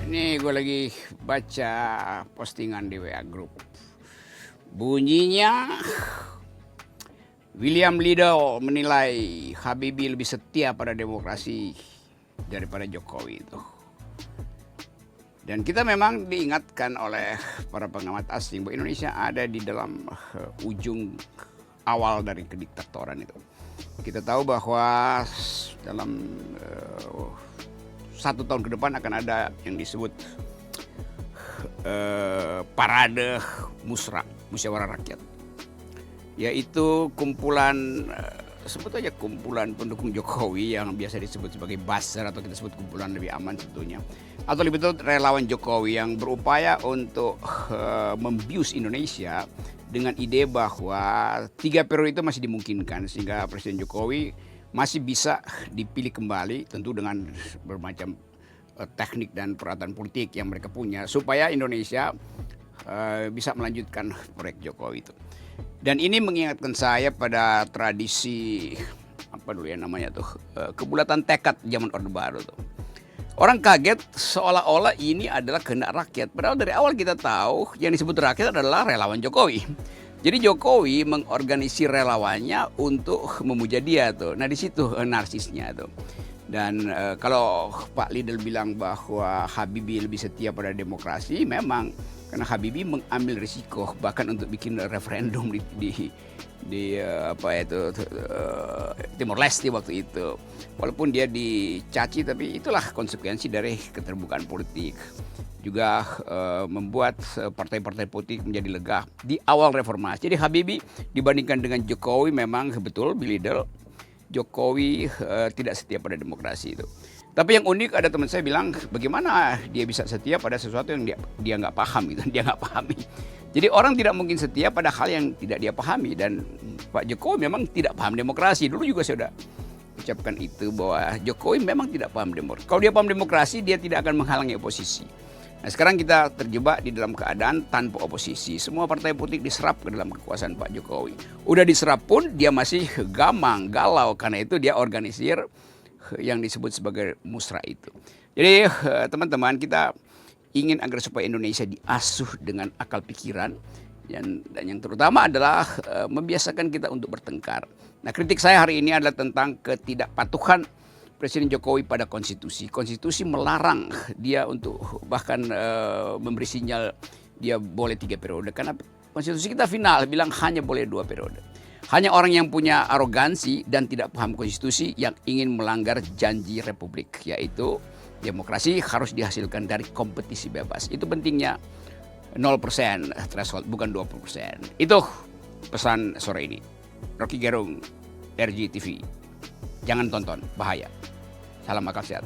Ini gue lagi baca postingan di WA Group. Bunyinya William Liddell menilai Habibie lebih setia pada demokrasi daripada Jokowi itu. Dan kita memang diingatkan oleh para pengamat asing bahwa Indonesia ada di dalam ujung awal dari kediktatoran itu. Kita tahu bahwa dalam 1 tahun ke depan akan ada yang disebut parade musyawarah rakyat, yaitu kumpulan sebut aja kumpulan pendukung Jokowi yang biasa disebut sebagai buzzer, atau kita sebut kumpulan lebih aman sebetulnya, atau lebih betul relawan Jokowi yang berupaya untuk membius Indonesia dengan ide bahwa 3 periode itu masih dimungkinkan, sehingga Presiden Jokowi masih bisa dipilih kembali, tentu dengan bermacam teknik dan peralatan politik yang mereka punya, supaya Indonesia bisa melanjutkan proyek Jokowi itu. Dan ini mengingatkan saya pada tradisi apa dulu ya namanya tuh, kebulatan tekad zaman Orde Baru tuh. Orang kaget seolah-olah ini adalah kehendak rakyat, padahal dari awal kita tahu yang disebut rakyat adalah relawan Jokowi. Jadi Jokowi mengorganisir relawannya untuk memuja dia tuh. Nah di situ narsisnya tuh. Dan kalau Pak Liddell bilang bahwa Habibie lebih setia pada demokrasi, memang karena Habibie mengambil risiko bahkan untuk bikin referendum di Timor Leste waktu itu. Walaupun dia dicaci, tapi itulah konsekuensi dari keterbukaan politik. Juga membuat partai-partai politik menjadi lega di awal reformasi. Jadi Habibie dibandingkan dengan Jokowi, memang betul Billy Liddell, Jokowi tidak setia pada demokrasi itu. Tapi yang unik, ada teman saya bilang bagaimana dia bisa setia pada sesuatu yang dia nggak paham gitu, dia nggak pahami. Jadi orang tidak mungkin setia pada hal yang tidak dia pahami, dan Pak Jokowi memang tidak paham demokrasi. Dulu juga saya sudah ucapkan itu, bahwa Jokowi memang tidak paham demokrasi. Kalau dia paham demokrasi, dia tidak akan menghalangi oposisi. Nah sekarang kita terjebak di dalam keadaan tanpa oposisi. Semua partai politik diserap ke dalam kekuasaan Pak Jokowi. Udah diserap pun dia masih gamang, galau. Karena itu dia organisir yang disebut sebagai musra itu. Jadi teman-teman, kita ingin agar supaya Indonesia diasuh dengan akal pikiran. Dan yang terutama adalah membiasakan kita untuk bertengkar. Nah kritik saya hari ini adalah tentang ketidakpatuhan Presiden Jokowi pada konstitusi. Konstitusi melarang dia untuk bahkan memberi sinyal dia boleh 3 periode. Karena konstitusi kita final bilang hanya boleh 2 periode. Hanya orang yang punya arogansi dan tidak paham konstitusi yang ingin melanggar janji republik, yaitu demokrasi harus dihasilkan dari kompetisi bebas. Itu pentingnya 0% threshold, bukan 20%. Itu pesan sore ini. Rocky Gerung, RGTV. Jangan tonton, bahaya. Salam akal sehat.